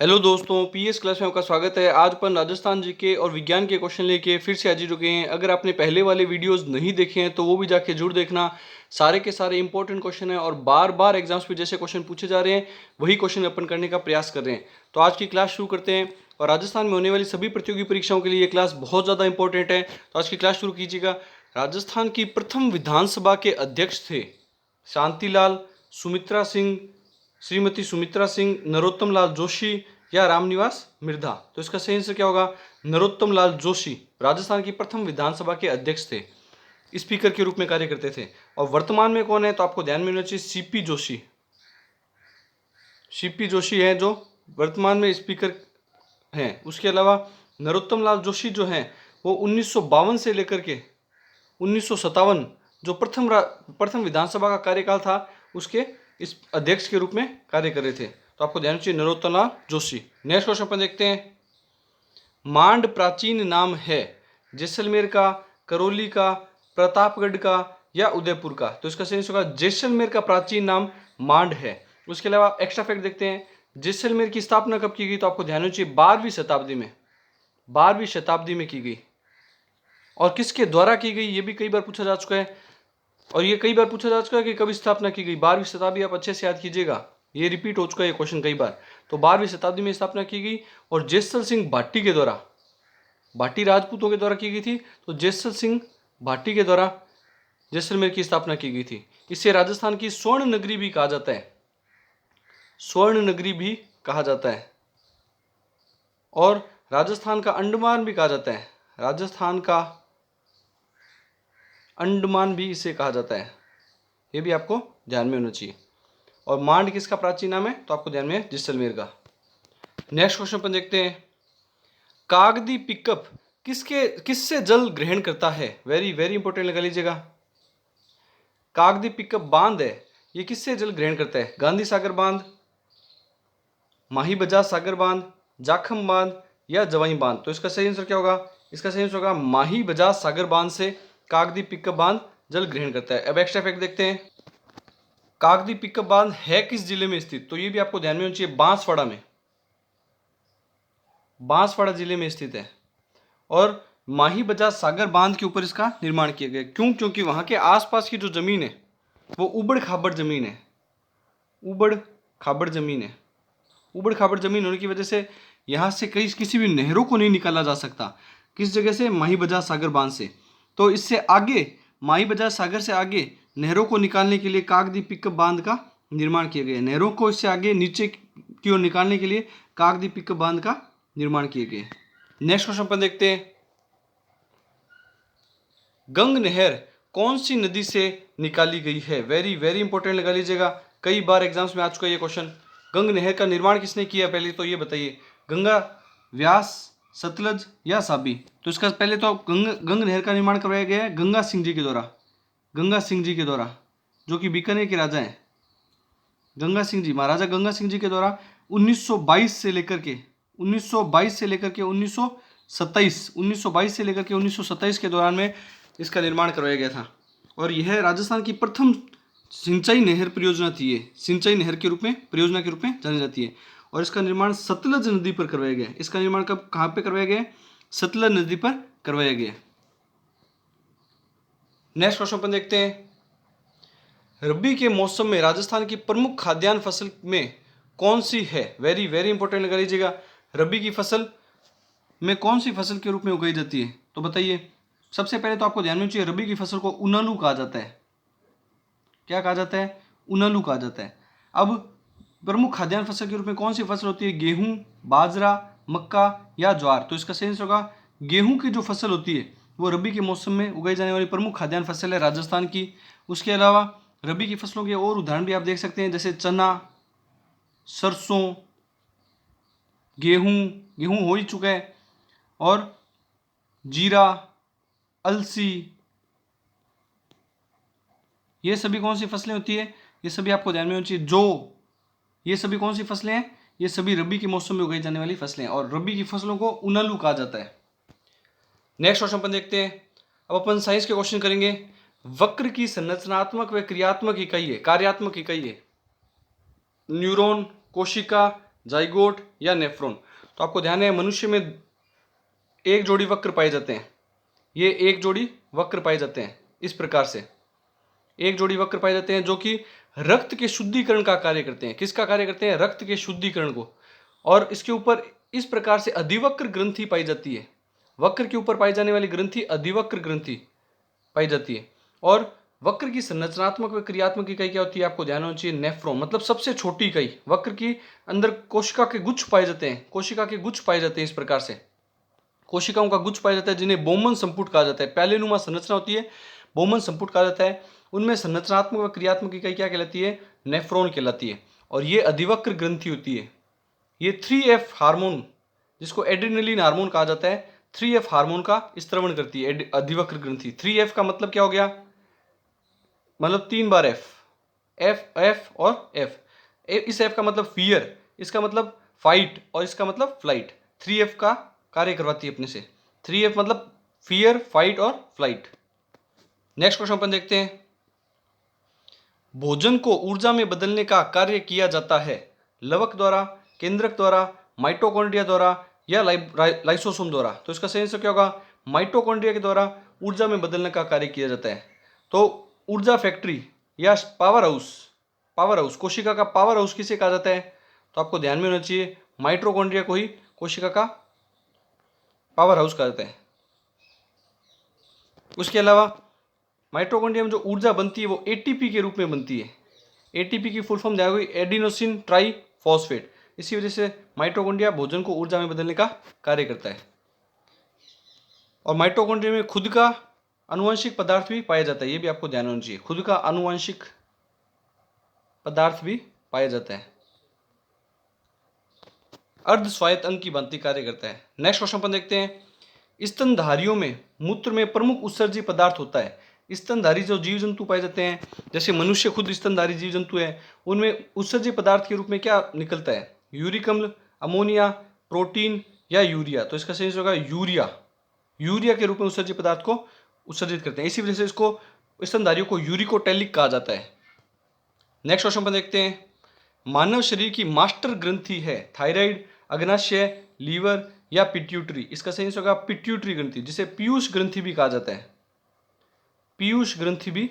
Hello दोस्तों, PS class में आपका स्वागत है। आज अपन राजस्थान जीके और विज्ञान के क्वेश्चन लेके फिर से हाजिर हो गए हैं। अगर आपने पहले वाले वीडियोस नहीं देखे हैं तो वो भी जाके जरूर देखना। सारे के सारे इंपॉर्टेंट क्वेश्चन हैं और बार बार एग्जाम्स में जैसे क्वेश्चन पूछे जा रहे हैं वही क्वेश्चन अपन करने का प्रयास कर रहे हैं। तो आज की क्लास शुरू करते हैं। और राजस्थान में होने वाली सभी प्रतियोगी परीक्षाओं के लिए ये क्लास बहुत ज़्यादा इंपॉर्टेंट है, तो आज की क्लास शुरू कीजिएगा। राजस्थान की प्रथम विधानसभा के अध्यक्ष थे शांतिलाल, सुमित्रा सिंह, श्रीमती सुमित्रा सिंह, नरोत्तम लाल जोशी या रामनिवास मिर्धा। तो इसका सही आंसर क्या होगा? नरोत्तम लाल जोशी राजस्थान की प्रथम विधानसभा के अध्यक्ष थे, स्पीकर के रूप में कार्य करते थे। और वर्तमान में कौन है तो आपको ध्यान में होना चाहिए सीपी जोशी। सीपी जोशी है जो वर्तमान में स्पीकर हैं। उसके अलावा नरोत्तम लाल जोशी जो हैं वो 1952 से लेकर के 1957 जो प्रथम विधानसभा का कार्यकाल था उसके इस अध्यक्ष के रूप में कार्य कर रहे थे। तो आपको ध्यान चाहिए नरोत्तम लाल जोशी। नेक्स्ट क्वेश्चन अपन देखते हैं। मांड प्राचीन नाम है जैसलमेर का, करौली का, प्रतापगढ़ का या उदयपुर का। तो इसका सही होगा जैसलमेर का प्राचीन नाम मांड है। उसके अलावा एक्स्ट्रा फैक्ट देखते हैं। जैसलमेर की स्थापना कब की गई तो आपको ध्यान होना चाहिए 12वीं शताब्दी में। 12वीं शताब्दी में की गई। और किसके द्वारा की गई ये भी कई बार पूछा जा चुका है। और ये कई बार पूछा जा चुका है कि कब स्थापना की गई। 12वीं शताब्दी, आप अच्छे से याद कीजिएगा, ये रिपीट हो चुका है ये क्वेश्चन कई बार। तो 12वीं शताब्दी में स्थापना की गई और जेसल सिंह भाटी के द्वारा, भाटी राजपूतों के द्वारा की गई थी। तो जेसल सिंह भाटी के द्वारा जैसलमेर की स्थापना की गई थी। इसे राजस्थान की स्वर्ण नगरी भी कहा जाता है, स्वर्ण नगरी भी कहा जाता है। और राजस्थान का अंडमान भी कहा जाता है, राजस्थान का अंडमान भी इसे कहा जाता है। ये भी आपको ध्यान में होना चाहिए। और मांड किसका प्राचीन नाम है तो आपको ध्यान में है जैसलमेर का। नेक्स्ट क्वेश्चन पर देखते हैं। कागदी पिकअप किससे जल ग्रहण करता है? वेरी वेरी इंपॉर्टेंट लगा लीजिएगा। कागदी पिकअप बांध है, ये किससे जल ग्रहण करता है? गांधी सागर बांध, माही बजाज सागर बांध, जाखम बांध या जवाई बांध। तो इसका सही आंसर क्या होगा? इसका सही आंसर होगा माही बजाज सागर बांध से कागदी पिकअप बांध जल ग्रहण करता है। अब एक्स्ट्रा फैक्ट देखते हैं। कागदी पिकअप बांध है किस जिले में स्थित? तो ये भी आपको ध्यान में होना चाहिए, बांसवाड़ा में, बांसवाड़ा जिले में स्थित है। और माही बजाज सागर बांध के ऊपर इसका निर्माण किया गया। क्यों? क्योंकि वहां के आसपास की जो जमीन है वो उबड़ खाबड़ जमीन है, उबड़ खाबड़ जमीन है। उबड़ खाबड़ जमीन होने की वजह से यहाँ से किसी भी नहरों को नहीं निकाला जा सकता। किस जगह से? माही बजाज सागर बांध से। तो इससे आगे, माही बजाज सागर से आगे नहरों को निकालने के लिए कागदी पिकअप बांध का निर्माण किया गया। नहरों को इससे आगे नीचे की ओर निकालने के लिए कागदी पिकअप बांध का निर्माण किए गए। नेक्स्ट क्वेश्चन पर देखते हैं। गंग नहर कौन सी नदी से निकाली गई है? वेरी वेरी इंपॉर्टेंट लगा लीजिएगा, कई बार एग्जाम्स में आ चुका है ये क्वेश्चन। गंग नहर का निर्माण किसने किया पहले तो ये बताइए। गंगा, व्यास, सतलज या साबी। तो इसका पहले तो गंग नहर का निर्माण करवाया गया है गंगा सिंह जी के द्वारा, गंगा सिंह जी के द्वारा, जो कि बीकानेर के राजा हैं। गंगा सिंह जी, महाराजा गंगा सिंह जी के द्वारा 1922 से लेकर के 1922 के दौरान में इसका निर्माण करवाया गया था। और यह राजस्थान की प्रथम सिंचाई नहर परियोजना थी। ये सिंचाई नहर के रूप में, परियोजना के रूप में जानी जाती है। और इसका निर्माण सतलज नदी पर करवाया गया। इसका निर्माण कहाँ पे करवाया गया? सतलज नदी पर करवाया गया। नेक्स्ट क्वेश्चन पर देखते हैं। रबी के मौसम में राजस्थान की प्रमुख खाद्यान्न फसल में कौन सी है? वेरी वेरी इंपॉर्टेंट लगा लीजिएगा। रबी की फसल में कौन सी फसल के रूप में उगाई जाती है तो बताइए। सबसे पहले तो आपको ध्यान में चाहिए रबी की फसल को उनालू कहा जाता है। क्या कहा जाता है? उनालू कहा जाता है। अब प्रमुख खाद्यान्न फसल के रूप में कौन सी फसल होती है? गेहूं, बाजरा, मक्का या ज्वार। तो इसका सही होगा गेहूं की जो फसल होती है वो रबी के मौसम में उगाई जाने वाली प्रमुख खाद्यान्न फसल है राजस्थान की। उसके अलावा रबी की फसलों के और उदाहरण भी आप देख सकते हैं, जैसे चना, सरसों, गेहूं हो ही चुका है, और जीरा, अलसी, ये सभी कौन सी फसलें होती है? ये सभी आपको ध्यान में होनी चाहिए। जो ये सभी कौन सी फसलें हैं? ये सभी रबी के मौसम में उगाई जाने वाली फसलें हैं। और रबी की फसलों को उनालू कहा जाता है। नेक्स्ट क्वेश्चन अपन देखते हैं। अब अपन साइंस के क्वेश्चन करेंगे। वक्र की संरचनात्मक व क्रियात्मक इकाई है, कार्यात्मक इकाई है न्यूरॉन, कोशिका, जाइगोट या नेफ्रॉन। तो आपको ध्यान है मनुष्य में एक जोड़ी वक्र पाए जाते हैं, ये एक जोड़ी वक्र पाए जाते हैं इस प्रकार से, एक जोड़ी वक्र पाए जाते हैं जो कि रक्त के शुद्धिकरण का कार्य करते हैं। किसका कार्य करते हैं? रक्त के शुद्धिकरण को। और इसके ऊपर इस प्रकार से अधिवक्र ग्रंथि पाई जाती है, वक्र के ऊपर पाई जाने वाली ग्रंथि अधिवक्र ग्रंथि पाई जाती है। और वक्र की संरचनात्मक व क्रियात्मक इकाई क्या होती है? आपको ध्यान होना चाहिए नेफ्रॉन, मतलब सबसे छोटी इकाई। वक्र की अंदर कोशिका के गुच्छ पाए जाते हैं, कोशिका के गुच्छ पाए जाते हैं। इस प्रकार से कोशिकाओं का गुच्छ पाया जाता है जिन्हें बोमन संपुट कहा जाता है। प्यालेनुमा संरचना होती है, बोमन संपुट कहा जाता है। उनमें संरचनात्मक व क्रियात्मक इकाई क्या कहलाती है? नेफ्रॉन कहलाती है। और ये अधिवक्र ग्रंथि होती है। ये 3F हार्मोन, जिसको एड्रेनलिन हार्मोन कहा जाता है, 3F हार्मोन का स्त्रवण करती है अधिवक्र ग्रंथि। 3F का मतलब क्या हो गया? मतलब 3 बार F, F F और F। इस F का मतलब फियर, इसका मतलब फाइट और इसका मतलब फ्लाइट। 3F का कार्य करवाती है अपने से। 3F मतलब फियर, फाइट और फ्लाइट। नेक्स्ट क्वेश्चन अपन देखते हैं। भोजन को ऊर्जा में बदलने का कार्य किया जाता है लवक द्वारा, केंद्रक द्वारा, माइटोकॉन्ड्रिया द्वारा या लाइसोसोम द्वारा। तो इसका सही आंसर क्या होगा? माइटोकॉन्ड्रिया के द्वारा ऊर्जा में बदलने का कार्य किया जाता है। तो ऊर्जा फैक्ट्री या पावर हाउस, कोशिका का पावर हाउस किसे कहा जाता है? तो आपको ध्यान में होना चाहिए माइटोकॉन्ड्रिया को ही कोशिका का पावर हाउस कहा जाता है। उसके अलावा माइटोकॉन्ड्रिया में जो ऊर्जा बनती है वो एटीपी के रूप में बनती है। एटीपी की फुल फॉर्म ध्यान रखिए, एडिनोसिन ट्राइफॉस्फेट। इसी वजह से माइटोकॉन्ड्रिया भोजन को ऊर्जा में बदलने का कार्य करता है। और माइटोकॉन्ड्रिया में खुद का आनुवंशिक पदार्थ भी पाया जाता है, ये भी आपको ध्यान होना चाहिए, खुद का आनुवंशिक पदार्थ भी पाया जाता है। अर्ध स्वायत्त अंग की भांति कार्य करता है। नेक्स्ट क्वेश्चन अपन देखते हैं। स्तनधारियों में मूत्र में प्रमुख उत्सर्जी पदार्थ होता है। स्तनधारी जो जीव जंतु पाए जाते हैं, जैसे मनुष्य खुद स्तनधारी जीव जंतु है, उनमें उत्सर्जी पदार्थ के रूप में क्या निकलता है? यूरिक अम्ल, अमोनिया, प्रोटीन या यूरिया। तो इसका सही होगा यूरिया। यूरिया के रूप में उत्सर्जी पदार्थ को उत्सर्जित करते हैं, इसी वजह से इसको स्तनधारियों को यूरिकोटेलिक कहा जाता है। नेक्स्ट क्वेश्चन पर देखते हैं। मानव शरीर की मास्टर ग्रंथि है थायराइड, अग्नाशय, लीवर या पिट्यूटरी। इसका सही होगा पिट्यूटरी ग्रंथि, जिसे पीयूष ग्रंथि भी कहा जाता है, पीयूष ग्रंथि भी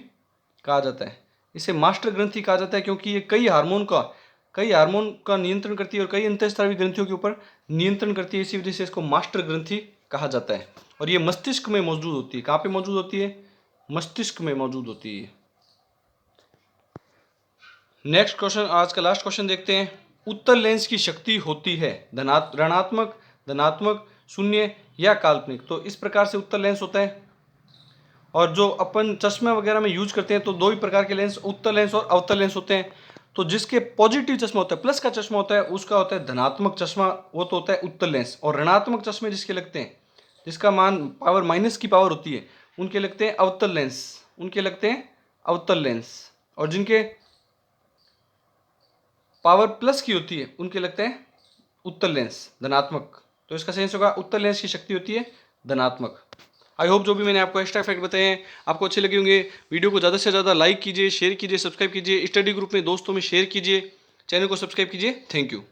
कहा जाता है। इसे मास्टर ग्रंथि कहा जाता है क्योंकि ये कई हार्मोन का नियंत्रण करती है और कई अंतःस्रावी ग्रंथियों के ऊपर नियंत्रण करती है, इसी वजह से इसको मास्टर ग्रंथि कहा जाता है। और ये मस्तिष्क में मौजूद होती है। कहाँ पे मौजूद होती है? मस्तिष्क में मौजूद होती है। नेक्स्ट क्वेश्चन, आज का लास्ट क्वेश्चन देखते हैं। उत्तर लेंस की शक्ति होती है ऋणात्मक, धनात्मक, शून्य या काल्पनिक। तो इस प्रकार से उत्तर लेंस होता है। और जो अपन चश्मे वगैरह में यूज करते हैं तो दो ही प्रकार के लेंस, उत्तर लेंस और अवतल लेंस होते हैं। तो जिसके पॉजिटिव चश्मा होता है, प्लस का चश्मा होता है, उसका होता है धनात्मक चश्मा, वो तो होता है उत्तर लेंस। और ऋणात्मक चश्मे जिसके लगते हैं, जिसका मान पावर माइनस की पावर होती है, उनके लगते हैं अवतल लेंस, उनके लगते हैं अवतल लेंस। और जिनके पावर प्लस की होती है उनके लगते हैं उत्तर लेंस, धनात्मक। तो इसका सेंस होगा उत्तर लेंस की शक्ति होती है धनात्मक। आई होप जो भी मैंने आपको एक्स्ट्रा फैक्ट बताए हैं आपको अच्छे लगे होंगे। वीडियो को ज़्यादा से ज़्यादा लाइक कीजिए, शेयर कीजिए, सब्सक्राइब कीजिए, स्टडी ग्रुप में दोस्तों में शेयर कीजिए, चैनल को सब्सक्राइब कीजिए। Thank you.